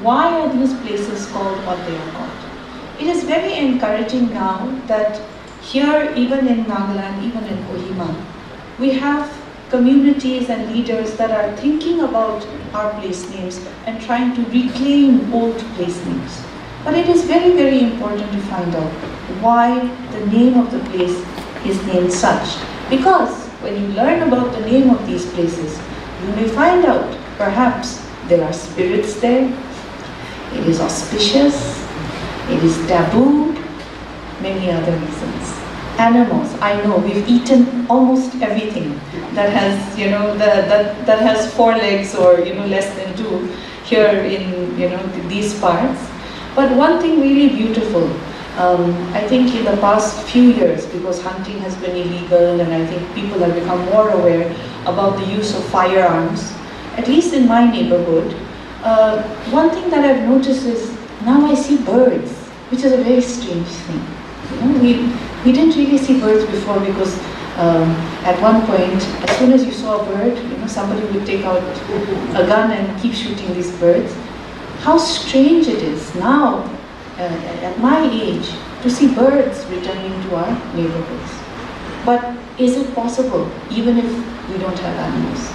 why are these places called what they are called? It is very encouraging now that here, even in Nagaland, even in Kohima, we have communities and leaders that are thinking about our place names and trying to reclaim old place names. But it is very, very important to find out why the name of the place is named such. Because when you learn about the name of these places, you may find out perhaps there are spirits there, it is auspicious, it is taboo, many other reasons. Animals, I know we've eaten almost everything that has, that has 4 legs or less than 2 here in these parts. But one thing really beautiful, I think in the past few years, because hunting has been illegal and I think people have become more aware about the use of firearms, at least in my neighborhood, one thing that I've noticed is now I see birds, which is a very strange thing. We didn't really see birds before because at one point, as soon as you saw a bird, somebody would take out a gun and keep shooting these birds. How strange it is now, at my age, to see birds returning to our neighborhoods. But is it possible, even if we don't have animals,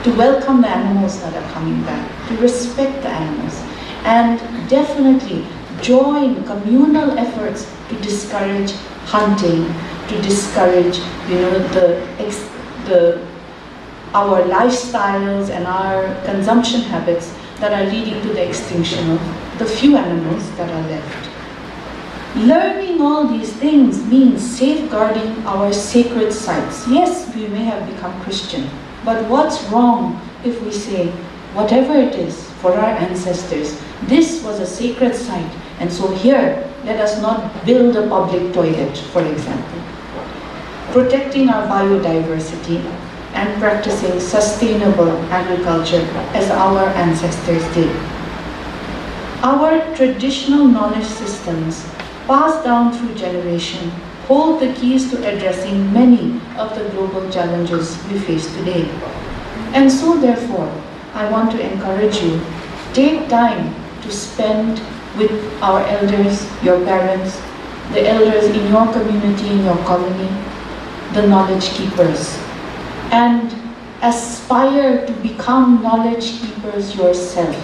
to welcome the animals that are coming back, to respect the animals, and definitely join communal efforts to discourage hunting, to discourage, our lifestyles and our consumption habits that are leading to the extinction of the few animals that are left. Learning all these things means safeguarding our sacred sites. Yes, we may have become Christian, but what's wrong if we say, whatever it is for our ancestors, this was a sacred site, and so here, let us not build a public toilet, for example. Protecting our biodiversity and practicing sustainable agriculture as our ancestors did. Our traditional knowledge systems, passed down through generation, hold the keys to addressing many of the global challenges we face today. And so therefore, I want to encourage you, take time to spend with our elders, your parents, the elders in your community, in your colony, the knowledge keepers, and aspire to become knowledge keepers yourself,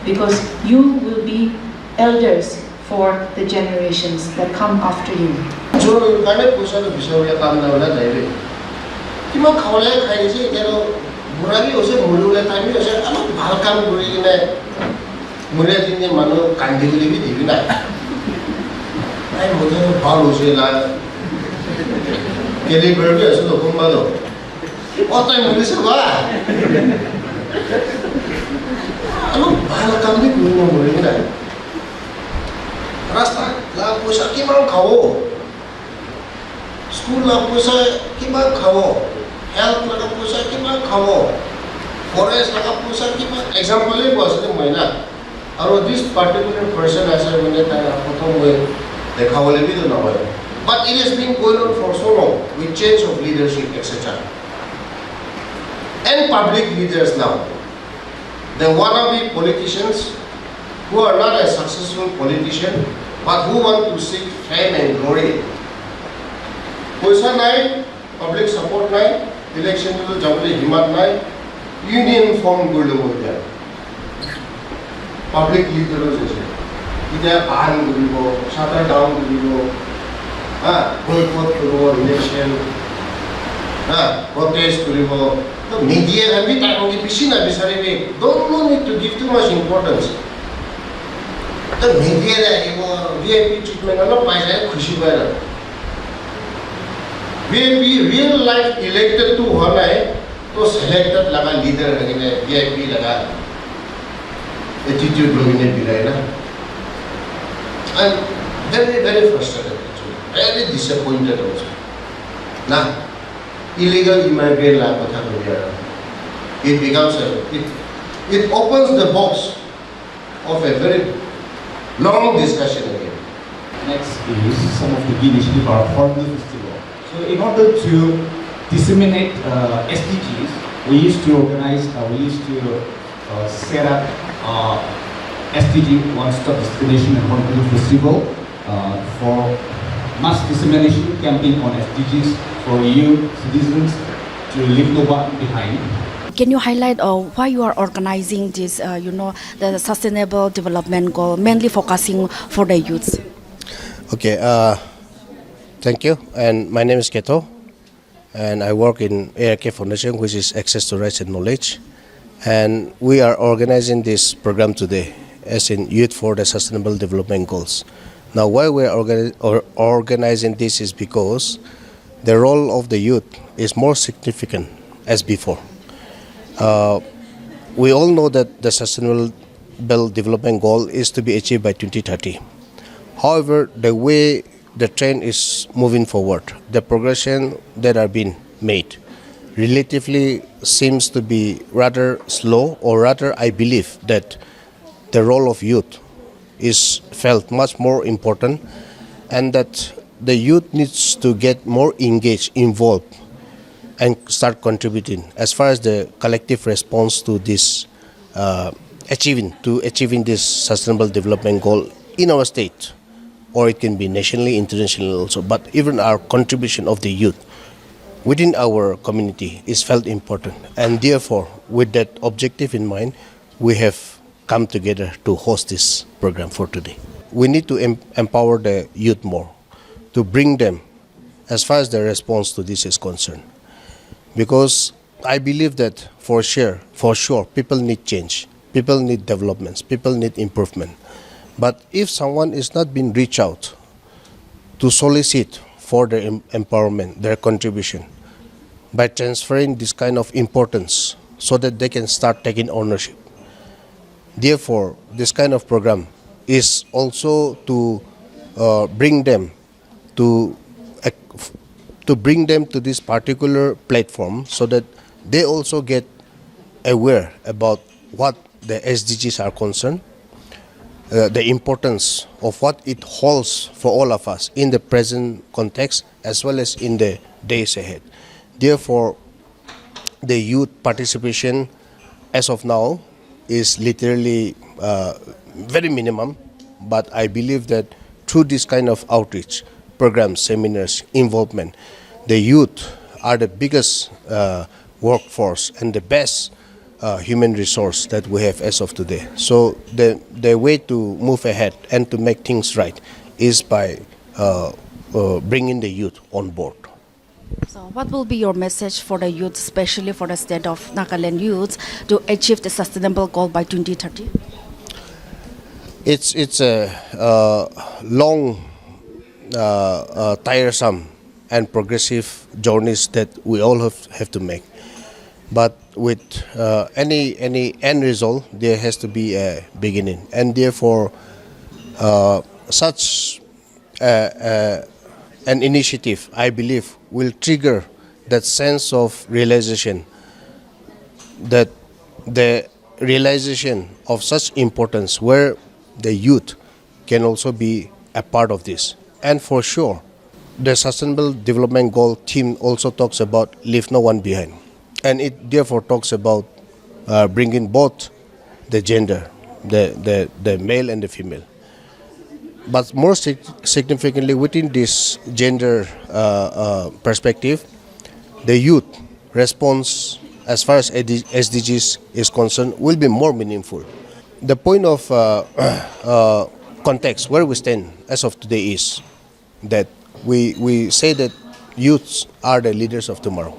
because you will be elders for the generations that come after you. Rasta la pusa kimang khawo, school la pusa kimang khawo, health la pusa kimang khawo, forest la pusa kimang. Example le was the maina. Aro this particular person as I went at prothom way dekha bole bhi to na hoy. But it has been going on for so long with change of leadership, etc. And public leaders now, the wannabe politicians who are not a successful politician, but who want to seek fame and glory. Paisa nai, public support nai, election to the jabli himat nai, union form gurlo bolya. Public leaders jese. Ida ban guribo, shata down guribo, boycott guribo election, protest guribo. The media have been talking pisina bisari. Don't need to give too much importance. The media VIP treatment is not खुशी भएर VIP real life elected to होना है तो selected लगा leader लगने VIP लगा attitude लगने दिलाए ना. I'm very frustrated actually, very disappointed also. ना illegal immigrant ला कथा बोलिया. It becomes it opens the box of a very long discussion again. Next is some of the key initiatives for our Hornbill Festival. So in order to disseminate SDGs, we used to organize, we used to set up SDG One-Stop Destination and Horticulture Festival for mass dissemination campaign on SDGs for youth citizens to leave no one behind. Can you highlight why you are organizing this, the sustainable development goal, mainly focusing for the youths? Okay, thank you. And my name is Ketho, and I work in ARK Foundation, which is Access to Rights and Knowledge. And we are organizing this program today, as in Youth for the Sustainable Development Goals. Now, why we are organizing this is because the role of the youth is more significant as before. We all know that the Sustainable Development Goal is to be achieved by 2030. However, the way the trend is moving forward, the progression that are being made relatively seems to be rather slow, or rather I believe that the role of youth is felt much more important, and that the youth needs to get more engaged, involved, and start contributing as far as the collective response to this achieving this sustainable development goal in our state, or it can be nationally, internationally also. But even our contribution of the youth within our community is felt important, and therefore, with that objective in mind, we have come together to host this program for today. We need to empower the youth more, to bring them as far as the response to this is concerned. Because I believe that for sure, people need change, people need developments, people need improvement. But if someone is not being reached out to solicit for their empowerment, their contribution, by transferring this kind of importance so that they can start taking ownership. Therefore, this kind of program is also to bring them to this particular platform, so that they also get aware about what the SDGs are concerned, the importance of what it holds for all of us in the present context as well as in the days ahead. Therefore, the youth participation as of now is literally very minimum, but I believe that through this kind of outreach, programs, seminars, involvement, the youth are the biggest workforce and the best human resource that we have as of today. So the way to move ahead and to make things right is by bringing the youth on board. So what will be your message for the youth, especially for the state of Nagaland youths, to achieve the sustainable goal by 2030? It's a long, tiresome and progressive journeys that we all have to make. But with any end result, there has to be a beginning, and therefore such an initiative, I believe, will trigger that sense of realization, that the realization of such importance where the youth can also be a part of this. And for sure, the Sustainable Development Goal theme also talks about leave no one behind. And it therefore talks about bringing both the gender, the male and the female. But more significantly, within this gender perspective, the youth response as far as SDGs is concerned will be more meaningful. The point of context where we stand as of today is that we say that youths are the leaders of tomorrow.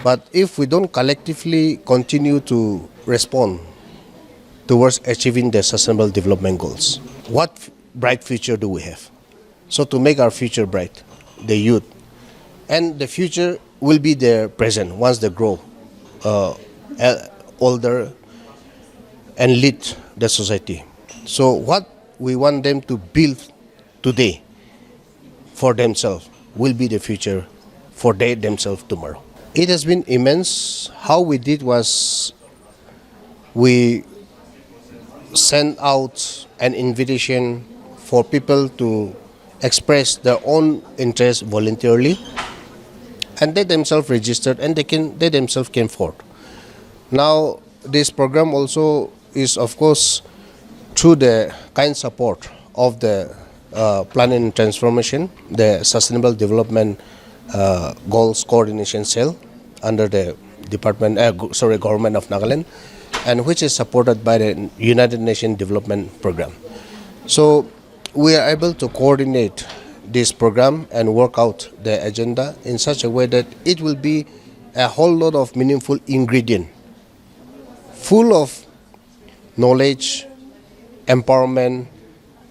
But if we don't collectively continue to respond towards achieving the Sustainable Development Goals, what bright future do we have? So to make our future bright, the youth, and the future will be their present once they grow older and lead the society. So what we want them to build today for themselves will be the future for they themselves tomorrow. It has been immense. How we did was we sent out an invitation for people to express their own interest voluntarily, and they themselves registered, and they themselves came forth. Now, this program also is, of course, through the kind support of the Planning and Transformation, the Sustainable Development Goals Coordination Cell under the Government of Nagaland, and which is supported by the United Nations Development Program. So we are able to coordinate this program and work out the agenda in such a way that it will be a whole lot of meaningful ingredient, full of knowledge, empowerment,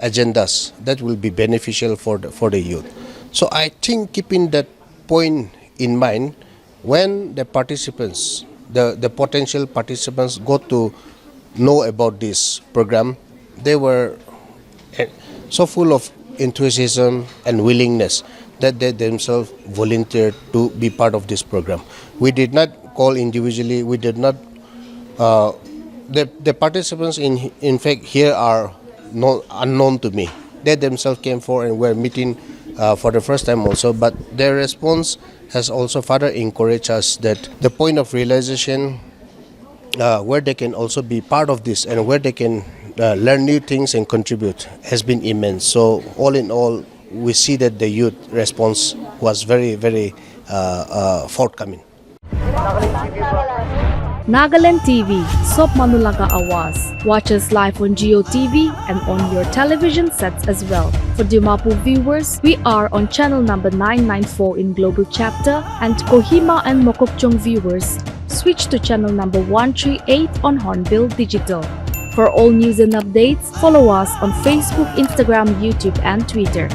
agendas that will be beneficial for the youth. So I think keeping that point in mind, when the participants, the potential participants got to know about this program, they were so full of enthusiasm and willingness that they themselves volunteered to be part of this program. We did not call individually, we did not, the participants in fact here are unknown to me. They themselves came forward and were meeting for the first time also, but their response has also further encouraged us that the point of realization where they can also be part of this and where they can learn new things and contribute has been immense. So all in all, we see that the youth response was very, very forthcoming. Nagaland TV, Sob Manulaga Awas. Watch us live on Geo TV and on your television sets as well. For Dimapur viewers, we are on channel number 994 in Global Chapter, and Kohima and Mokokchung viewers, switch to channel number 138 on Hornbill Digital. For all news and updates, follow us on Facebook, Instagram, YouTube, and Twitter.